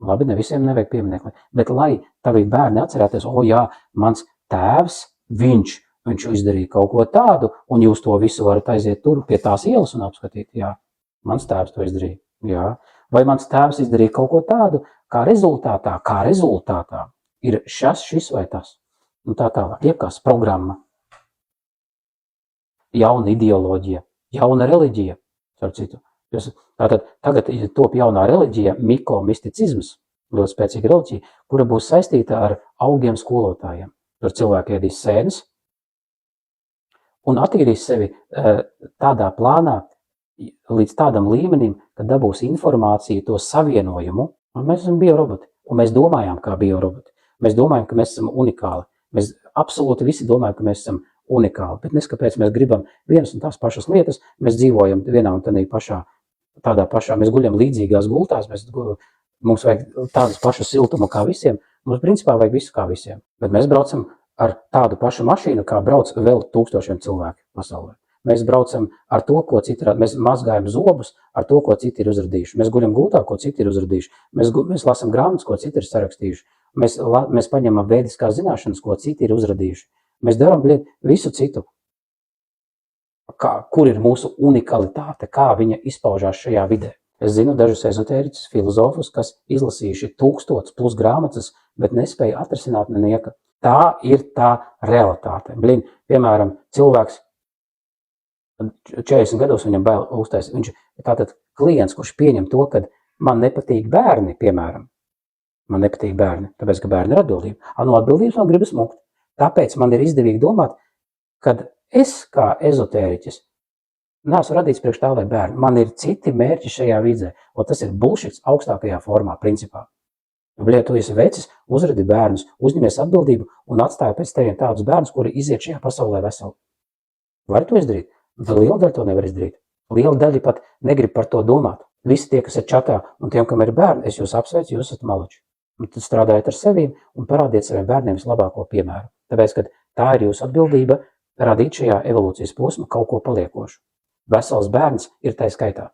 Labi, ne visiem nevajag pieminekli, bet lai tavi bērni atcerēties, jā, mans tēvs, viņš viņš izdarīja kaut ko tādu, un jūs to visu varat aiziet tur pie tās ielas un apskatīt. Jā, mans tēvs to izdarīja. Jā. Vai mans tēvs izdarīja kaut ko tādu, kā rezultātā ir šis vai tas. Un tā tālāk, jebkās programma, jauna ideoloģija, jauna reliģija, starp citu. Tātad tagad top jaunā reliģija, mikomisticizms, ļoti spēcīga reliģija, kura būs saistīta ar augiem skolotājiem. Tur cilvēki ēdīs sēnes un attīrīs sevi tādā plānā līdz tādam līmenim, ka dabūs informāciju, to savienojumu. Un mēs esam bioroboti, un mēs domājām kā bioroboti. Mēs domājam, ka mēs esam unikāli. Mēs absolūti visi domājam, ka mēs esam unikāli, bet neskapēc mēs gribam vienas un tās pašas lietas, mēs dzīvojam vienā un tādā pašā, mēs guļam līdzīgās gultās, mums vajag tādas pašas siltuma kā visiem, mums principā vajag visu kā visiem, bet mēs braucam ar tādu pašu mašīnu, kā brauc vēl 1000 cilvēku pasaulē. Mēs braucam ar to, ko citi ir, mēs mazgājam zobus ar to, ko citi ir uzradījuši. Mēs guļam gultā, ko citi ir uzradījuši. Mēs lasam grāmatas, ko citi ir sarakstījuši. Mēs paņemam vēdiskās zināšanas, ko citi ir uzradījuši. Mēs darām visu citu. Kur ir mūsu unikalitāte, kā viņa izpaužās šajā vidē. Es zinu dažus ezotēriķus, filozofus, kas izlasījuši 1000+ grāmatas, bet nespēja atrisināt nenieka. Tā ir tā realitāte. Piemēram, cilvēks 40 gados viņam bail uztaisīt. Viņš ir tātad klients, kurš pieņem to, ka man nepatīk bērni, piemēram. Man nepatīk bērni, tāpēc, ka bērni ir atbildība. No atbildības man gribas mukt. Tāpēc man ir izdevīgi domāt, kad es kā ezotēriķis neesmu radīts priekš tā, lai bērni. Man ir citi mērķi šajā vidzē, un tas ir bullshits augstākajā formā, principā. Tu esi vecis, uzradi bērnus, uzņemies atbildību un atstāja pēc teviem tādus bērnus, kuri iziet šajā pasaulē veseli. Vari to izdarīt? Liela daļa to nevar izdarīt. Liela daļa pat negrib par to domāt. Visi tie, kas ir čatā un tiem, kam ir bērni, es jūs apsveicu, jūs esat maluči. Un tad strādājiet ar sevīm un parādiet saviem bērniem vislabāko piemēru. Tāpēc, ka tā ir jūsu atbildība radīt šajā evolūcijas posmā kaut ko paliekošu. Vesels bērns ir tai skaitā.